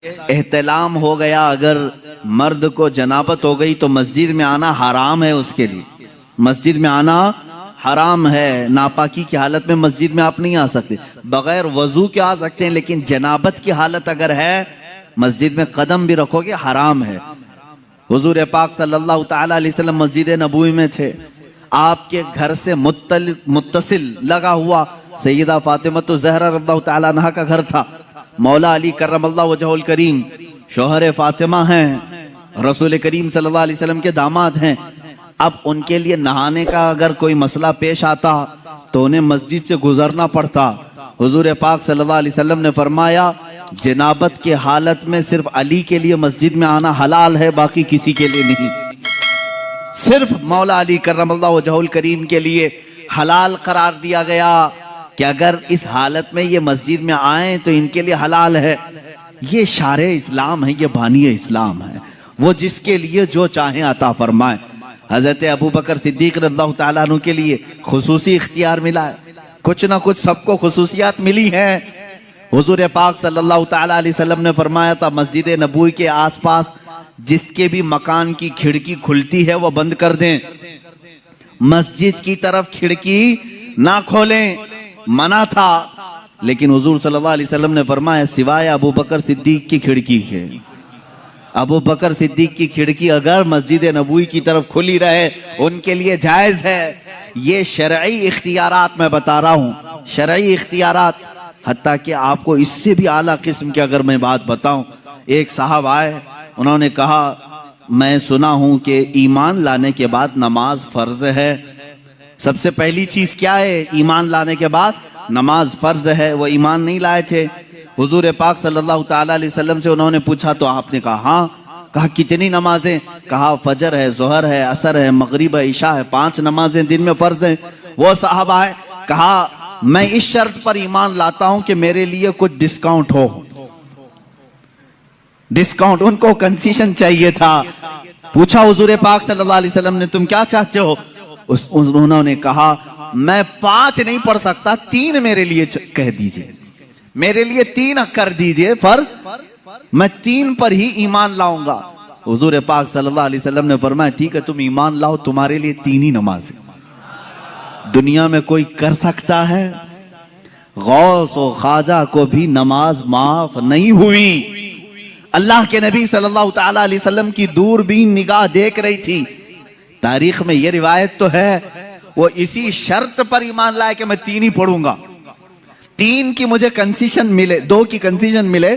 एहतलाम हो गया, अगर मर्द को जनाबत हो गई तो मस्जिद में आना हराम है उसके लिए। मस्जिद में आना हराम है। नापाकी की हालत में मस्जिद में आप नहीं आ सकते, बगैर वजू के आ सकते हैं, लेकिन जनाबत की हालत अगर है मस्जिद में कदम भी रखोगे हराम है। हुजूर पाक सल्लल्लाहु तआला अलैहि वसल्लम मस्जिद नबवी में थे, आपके घर से मुत्तसिल लगा हुआ सैयदा फातिमा तो ज़हरा रज़ियल्लाहु तआला अन्हा का घर था। मौला अली करमल्लाहु वजहुल करीम शौहर फातिमा हैं, रसूल करीम सल्लल्लाहु अलैहि वसल्लम के दामाद हैं। अब उनके लिए नहाने का अगर कोई मसला पेश आता तो उन्हें मस्जिद से गुजरना पड़ता। हुजूर पाक सल्लल्लाहु अलैहि वसल्लम ने फरमाया, जनाबत के हालत में सिर्फ अली के लिए मस्जिद में आना हलाल है, बाकी किसी के लिए नहीं। सिर्फ मौला अली करमल्लाहु वजहुल करीम के लिए हलाल करार दिया गया कि अगर इस हालत में ये मस्जिद में आए तो इनके लिए हलाल है। ये शारे इस्लाम है, ये बानी इस्लाम है, वो जिसके लिए जो चाहे अता फरमाए। हजरत अबू बकर सिद्दीक रज़ियल्लाहु तआला अन्हु के लिए खुसूसी इख्तियार मिला है, कुछ ना कुछ सबको खुसूसियात मिली है। हुजूर पाक सल्लल्लाहु तआला अलैहि वसल्लम ने फरमाया था, मस्जिद नबवी के आसपास जिसके भी मकान की खिड़की खुलती है वो बंद कर दें, मस्जिद की तरफ खिड़की ना खोलें, मना था। लेकिन हुजूर सल्लल्लाहु अलैहि वसल्लम ने फरमाया, सिवाय अबू बकर सिद्दीक की खिड़की के, अबू बकर सिद्दीक की खिड़की अगर मस्जिद नबवी की तरफ खुली रहे उनके लिए जायज है। ये शरई इख्तियारात मैं बता रहा हूँ, शरई इख्तियारात। हत्ता कि आपको इससे भी आला किस्म की अगर मैं बात बताऊं, एक साहब आए, उन्होंने कहा, मैं सुना हूं कि ईमान लाने के बाद नमाज फर्ज है। सबसे पहली चीज क्या है? ईमान लाने के बाद नमाज फर्ज है। वो ईमान नहीं लाए थे। हुजूर पाक सल्लल्लाहु तआला अलैहि वसल्लम से उन्होंने पूछा तो आपने कहा हाँ। कहा कितनी नमाजें? कहा फजर है, जोहर है, असर है, मगरिब है, इशा है, 5 नमाजें दिन में फर्ज हैं। वो साहब आए, कहा मैं इस शर्त पर ईमान लाता हूं कि मेरे लिए कुछ डिस्काउंट हो। डिस्काउंट, उनको कंसेशन चाहिए था। पूछा हुजूर पाक सल्लल्लाहु अलैहि वसल्लम ने, तुम क्या चाहते हो? उन्होंने कहा, मैं 5 नहीं पढ़ सकता, 3 मेरे लिए कह दीजिए, मेरे लिए 3 कर दीजिए, पर मैं 3 पर ही ईमान लाऊंगा। हुजूर पाक सल्लल्लाहु अलैहि वसल्लम ने फरमाया, ठीक है तुम ईमान लाओ, तुम्हारे लिए 3 ही नमाज है। दुनिया में कोई कर सकता है? गौस और ख्वाजा को भी नमाज माफ नहीं हुई। अल्लाह के नबी सल्लल्लाहु तआला अलैहि वसल्लम की दूरबीन निगाह देख रही थी। तारीख में ये रिवायत तो है, वो इसी शर्त पर ईमान लाए कि मैं 3 ही पढ़ूंगा, 3 की मुझे कंसेशन मिले, 2 की कंसेशन मिले,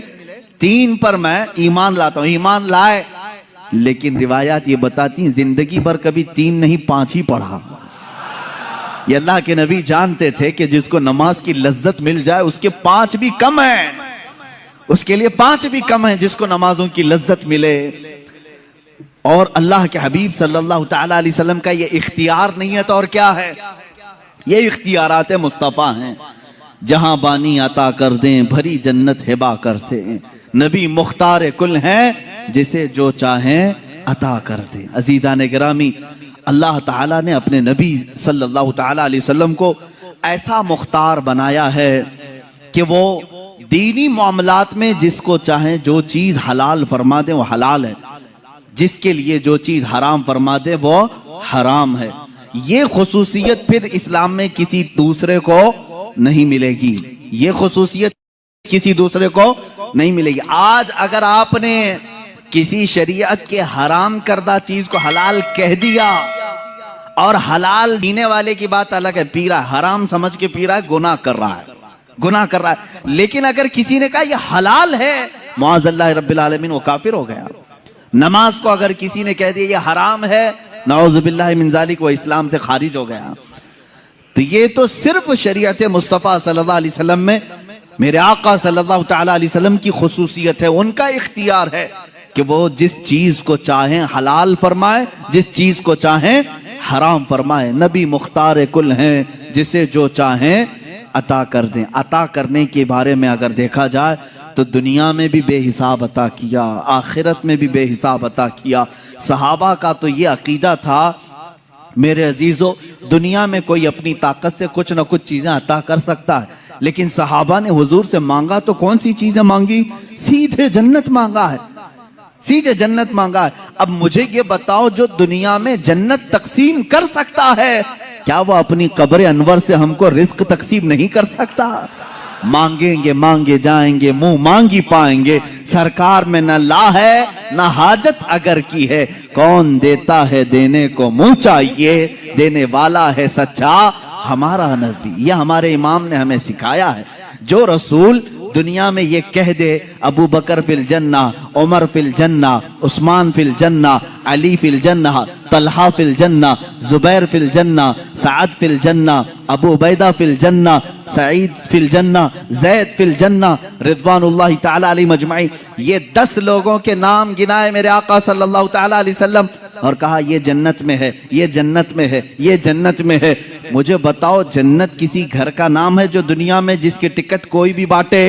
3 पर मैं ईमान लाता हूं। ईमान लाए, लेकिन रिवायात ये बताती जिंदगी भर कभी 3 नहीं 5 ही पढ़ा। ये अल्लाह के नबी जानते थे कि जिसको नमाज की लज्जत मिल जाए उसके 5 भी कम है, उसके लिए 5 भी कम है जिसको नमाजों की लज्जत मिले। और अल्लाह के हबीब सल्लल्लाहु तआला अलैहि वसल्लम का ये इख्तियार नहीं है तो और क्या है? ये इख्तियारात मुस्तफा हैं। जहां बानी अता कर दें, भरी जन्नत हिबा कर से, नबी मुख्तार कुल हैं, जिसे जो चाहें अता कर दें। अजीजान गिरामी, अल्लाह ताला ने अपने नबी सल्लल्लाहु तआला अलैहि वसल्लम को ऐसा मुख्तार बनाया है कि वो दीनी मामलात में जिसको चाहे जो चीज हलाल फरमा दे वो हलाल है, जिसके लिए जो चीज हराम फरमा दे वो हराम है। ये खुसूसियत फिर इस्लाम में किसी दूसरे को नहीं मिलेगी, ये खुसूसियत किसी दूसरे को नहीं मिलेगी। आज अगर आपने किसी शरीयत के हराम करदा चीज को हलाल कह दिया, और हलाल पीने वाले की बात अलग है, पी रहा है, हराम समझ के पी रहा है, गुनाह कर रहा है, गुनाह कर रहा है। लेकिन अगर किसी ने कहा यह हलाल है, मुअज़्ज़ल्लाह रब्बिल आलमीन, वो काफिर हो गया। नमाज को अगर किसी ने कह दिया ये हराम है, नऊज़ु बिल्लाहि मिन ज़ालिक, वो इस्लाम से खारिज हो गया। तो ये तो सिर्फ शरीयत मुस्तफ़ा सल्लल्लाहु अलैहि वसल्लम में मेरे आका सल्लल्लाहु तआला अलैहि वसल्लम की खुसूसियत है, उनका इख्तियार है कि वो जिस चीज को चाहे हलाल फरमाए, जिस चीज को चाहे हराम फरमाए। नबी मुख्तार कुल हैं, जिसे जो चाहे अता कर दें। अता करने के बारे में अगर देखा जाए तो दुनिया में भी बेहिसाब अता किया, आखिरत में भी बेहिसाब अता किया। सहाबा का तो ये अकीदा था, मेरे अजीजों, दुनिया में कोई अपनी ताकत से कुछ ना कुछ चीजें अता कर सकता है, लेकिन सहाबा ने हुजूर से मांगा तो कौन सी चीजें मांगी? सीधे जन्नत मांगा है, सीधे जन्नत मांगा है। अब मुझे ये बताओ, जो दुनिया में जन्नत तकसीम कर सकता है, क्या वो अपनी कब्र अनवर से हमको रिस्क तकसीम नहीं कर सकता? मांगेंगे मांगे जाएंगे, मुंह मांगी पाएंगे। सरकार में न ला है न हाजत अगर की है, कौन देता है देने को मुंह चाहिए, देने वाला है सच्चा हमारा नबी। यह हमारे इमाम ने हमें सिखाया है। जो रसूल दुनिया में ये कह दे अबू बकर फिल जन्ना, उमर फिल जन्ना, उस्मान फिल जन्ना, अली फिल जन्ना, तलहा फिल जन्ना, जुबैर फिल जन्ना, साद फिल जन्ना, अबू उबैदा फिल जन्ना, सईद फिल जन्ना, जैद फिल जन्ना, रिदवानुल्लाहि ताला अलैहि मजमाइन, ये 10 लोगों के नाम गिनाए मेरे आका सल्लल्लाहु ताला अलैहि वसल्लम और कहा ये जन्नत में है, ये जन्नत में है, ये जन्नत में है। मुझे बताओ, जन्नत किसी घर का नाम है जो दुनिया में जिसके टिकट कोई भी बांटे?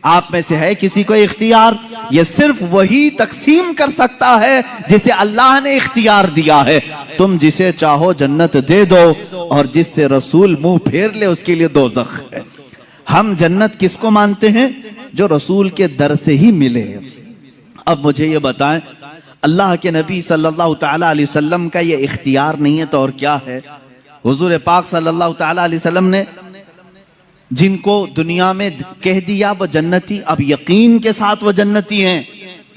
आप में से है किसी को इख्तियार? ये सिर्फ वही तकसीम कर सकता है जिसे अल्लाह ने इख्तियार दिया है। तुम जिसे चाहो जन्नत दे दो और जिससे रसूल मुंह फेर ले उसके लिए दोज़ख है। हम जन्नत किसको मानते हैं? जो रसूल के दर से ही मिले। अब मुझे ये बताएं, अल्लाह के नबी सल्लल्लाहु ताला अलैहि वसल्लम का ये इख्तियार नहीं है तो और क्या है? हुजूर पाक सल्लल्लाहु ताला अलैहि वसल्लम ने जिनको दुनिया में कह दिया वो जन्नती, अब यकीन के साथ वो जन्नती हैं,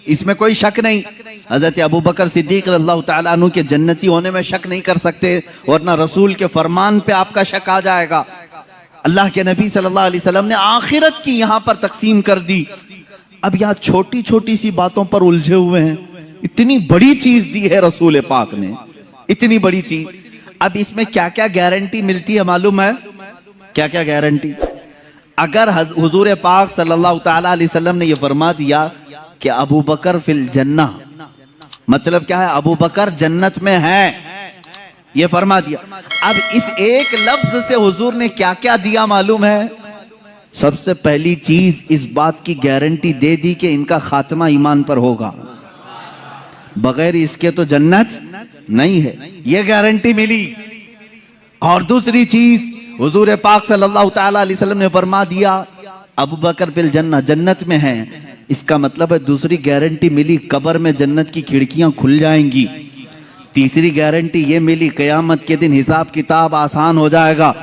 इसमें कोई शक नहीं। हजरत अबू बकर सिद्दीक रज़ियल्लाहु ताला अन्हु के जन्नती होने में शक नहीं कर सकते, वरना रसूल के फरमान पे आपका शक आ जाएगा। अल्लाह के नबी सल्लल्लाहु अलैहि वसल्लम ने आखिरत की यहां पर तकसीम कर दी। अब यहां छोटी छोटी सी बातों पर उलझे हुए हैं। इतनी बड़ी चीज दी है रसूल पाक ने, इतनी बड़ी चीज। अब इसमें क्या क्या गारंटी मिलती है मालूम है? क्या क्या गारंटी? अगर हुजूर पाक सल्लल्लाहु ताला अलैहि वसल्लम ने यह फरमा दिया कि अबू बकर फिल जन्ना, मतलब क्या है? अबू बकर जन्नत में है, ये फरमा दिया। अब इस एक लफ्ज से हुजूर ने क्या क्या दिया मालूम है? सबसे पहली चीज इस बात की गारंटी दे दी कि इनका खात्मा ईमान पर होगा, बगैर इसके तो जन्नत नहीं है, ये गारंटी मिली। और दूसरी चीज हुजूर पाक सल्लल्लाहु ताला अलैहि वसल्लम ने फरमा दिया अबू बकर फिल जन्ना, जन्नत में है। इसका मतलब है दूसरी गारंटी मिली, कब्र में जन्नत की खिड़कियां खुल जाएंगी। तीसरी गारंटी ये मिली, कयामत के दिन हिसाब किताब आसान हो जाएगा।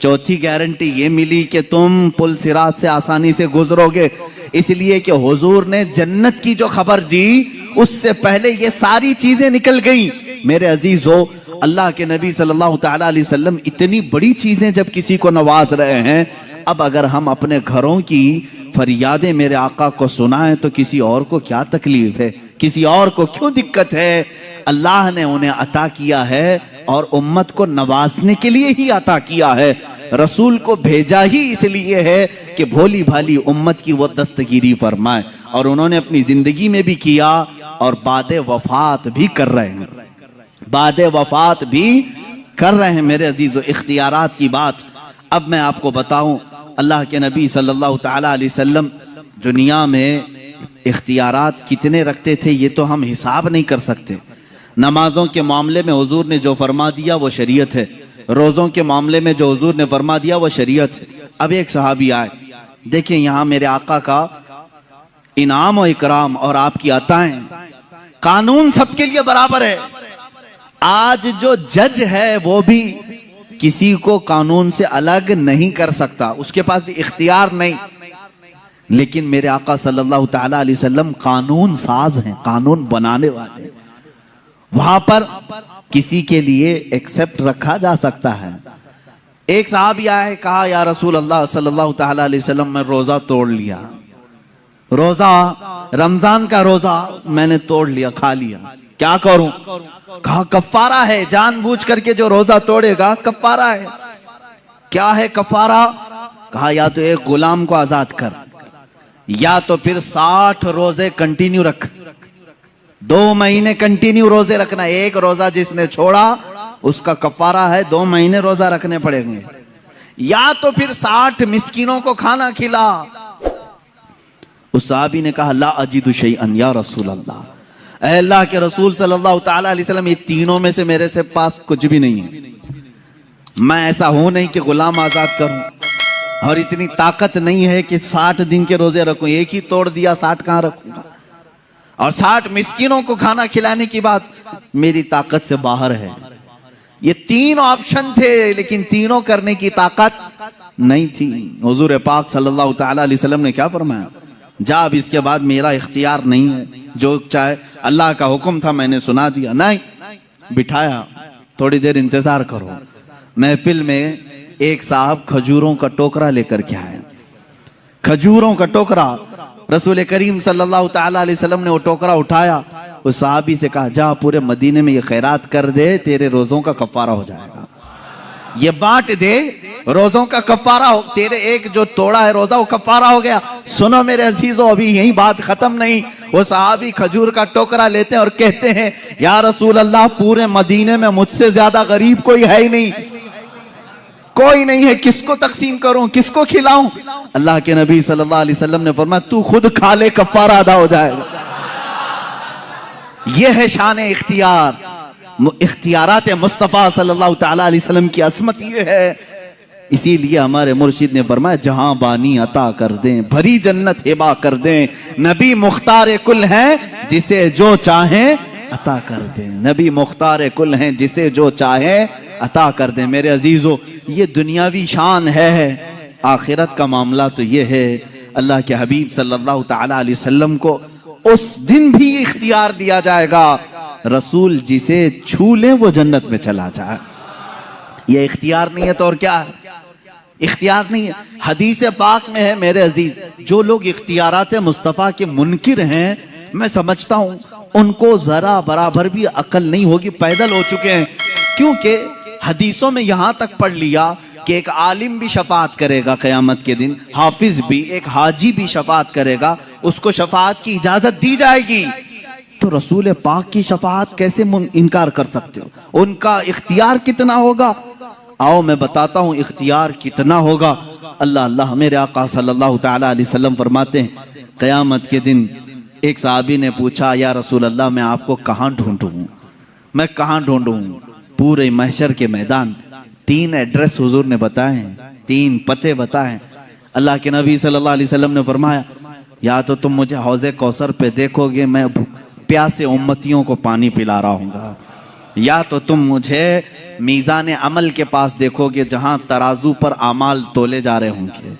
चौथी गारंटी ये मिली कि तुम पुल सिरात से आसानी से गुजरोगे, इसलिए कि हुजूर ने जन्नत की जो खबर दी उससे पहले ये सारी चीजें निकल गई। मेरे अजीजों, अल्लाह के नबी सल्लल्लाहु ताला अलैहि वसल्लम इतनी बड़ी चीजें जब किसी को नवाज रहे हैं, अब अगर हम अपने घरों की फरियादें मेरे आका को सुनाएं तो किसी और को क्या तकलीफ है, किसी और को क्यों दिक्कत है? अल्लाह ने उन्हें अता किया है और उम्मत को नवाजने के लिए ही अता किया है। रसूल को भेजा ही इसलिए है कि भोली भाली उम्मत की वो दस्तगीरी फरमाए, और उन्होंने अपनी जिंदगी में भी किया और बाद वफात भी कर रहे हैं, बाद वफात भी कर रहे हैं। मेरे अजीजों, इख्तियारात की बात अब मैं आपको बताऊं, अल्लाह के नबी सल्लल्लाहु ताला अलैहि वसल्लम दुनिया में इख्तियारात कितने रखते थे ये तो हम हिसाब नहीं कर सकते। नमाजों के मामले में हुजूर ने जो फरमा दिया वो शरीयत है, रोज़ों के मामले में जो हुजूर ने फरमा दिया वो शरीयत है। अब एक सहाबी आए, देखिए यहाँ मेरे आका का इनाम और इकराम और आपकी अताएं, कानून सबके लिए बराबर है। आज जो जज है वो भी किसी को कानून से अलग नहीं कर सकता, उसके पास भी इख्तियार नहीं। लेकिन मेरे आका सल्लल्लाहु ताला अलैहि वसल्लम कानून साज हैं, कानून बनाने वाले। वहां पर किसी के लिए एक्सेप्ट रखा जा सकता है। एक साहब आया है, कहा या रसूल अल्लाह सल्लल्लाहु ताला अलैहि वसल्लम, मैं रोजा तोड़ लिया, रोजा रमजान का रोजा मैंने तोड़ लिया, खा लिया, क्या करूं? कहा कफारा है, जानबूझ करके जो रोजा तोड़ेगा कफारा है। क्या है कफारा? कहा या तो एक गुलाम को आजाद कर, या तो फिर 60 रोजे कंटिन्यू रख, 2 महीने कंटिन्यू रोजे रखना। एक रोजा जिसने छोड़ा उसका कफारा है 2 महीने रोजा रखने पड़ेंगे, या तो फिर 60 मिस्किनों को खाना खिला। उस साहबी ने कहा ला अजीदु शैअन या रसूल अल्लाह, ऐ अल्लाह के रसूल सल्लल्लाहु ताला अलैहि वसल्लम, ये तीनों में से मेरे से पास कुछ भी नहीं है। मैं ऐसा हूं नहीं कि गुलाम आजाद करूं, और इतनी ताकत नहीं है कि 60 दिन के रोजे रखूं, एक ही तोड़ दिया 60 कहां रखूंगा। और 60 मिस्किनों को खाना खिलाने की बात मेरी ताकत से बाहर है। ये 3 ऑप्शन थे, लेकिन तीनों करने की ताकत नहीं थी। हुजूर पाक सल्लल्लाहु तआला अलैहि वसल्लम ने क्या फरमाया, जा अब इसके बाद मेरा इख्तियार नहीं है, जो चाहे, अल्लाह का हुक्म था मैंने सुना दिया। नहीं, बिठाया, थोड़ी देर इंतजार करो। महफिल में एक साहब खजूरों का टोकरा लेकर के आए, खजूरों का टोकरा। रसूल करीम सल्लल्लाहु तआला अलैहि वसल्लम ने वो टोकरा उठाया, उस साहबी से कहा, जा पूरे मदीने में ये खैरात कर दे, तेरे रोजों का कफारा हो जाएगा। ये बांट दे, रोजों का कफारा हो, तेरे एक जो तोड़ा है रोजा वो कफारा हो गया। सुनो मेरे अजीजों, अभी यही बात खत्म नहीं। वो सहाबी खजूर का टोकरा लेते हैं और कहते हैं, या रसूल अल्लाह, पूरे मदीने में मुझसे ज्यादा गरीब कोई है ही नहीं, कोई नहीं है, किसको तकसीम करूं, किसको खिलाऊं? अल्लाह के नबी सल्लल्लाहु अलैहि वसल्लम ने फरमाया, तू खुद खा ले, कफारा अदा हो जाएगा। यह है शान इख्तियार, इख्तियारात मुस्तफ़ा सल्लल्लाहु तआला अलैहि वसल्लम की असमत ये है। इसीलिए हमारे मुर्शिद ने फरमाया, जहां बानी अता कर दें, भरी जन्नत हिबा कर दें, नबी मुख्तार कुल हैं, जिसे जो चाहे अता कर दें। नबी मुख्तार कुल हैं, जिसे जो चाहे अता कर दें। मेरे अजीजों, ये दुनियावी शान है, आखिरत का मामला तो ये है, अल्लाह के हबीब सल्लल्लाहु तआला अलैहि वसल्लम को उस दिन भी इख्तियार दिया जाएगा, रसूल जिसे छू ले वो जन्नत में चला जाए। ये इख्तियार नहीं है तो और क्या है? इख्तियार नहीं है। हदीस पाक में है मेरे अजीज, जो लोग इख्तियारात मुस्तफ़ा के मुनकिर हैं, मैं समझता हूं उनको जरा बराबर भी अकल नहीं होगी, पैदल हो चुके हैं। क्योंकि हदीसों में यहां तक पढ़ लिया कि एक आलिम भी शफात करेगा क़यामत के दिन, हाफिज भी, एक हाजी भी शफात करेगा, उसको शफात की इजाजत दी जाएगी। तो रसूल पाक की शफात कैसे इनकार कर सकते हो? उनका इख्तियार कितना होगा? आओ मैं बताता हूं इख्तियार कितना होगा। अल्लाह अल्लाह, मेरे आका सल्लल्लाहु तआला अलैहि वसल्लम फरमाते हैं, क़यामत के दिन एक साहबी ने पूछा, या रसूल अल्लाह, मैं आपको कहां ढूंढूं, मैं कहां ढूंढूं? पूरे महशर के मैदान, 3 एड्रेस हुजूर ने बताए, 3 पते बताए। अल्लाह के नबी सल्लल्लाहु अलैहि वसल्लम ने फरमाया, या तो तुम मुझे हौज़े कौसर पे देखोगे, मैं प्यासे उम्मतियों को पानी पिला रहा हूँगा, या तो तुम मुझे मीज़ान अमल के पास देखोगे, जहां तराजू पर आमाल तोले जा रहे होंगे,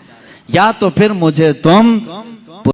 या तो फिर मुझे तुम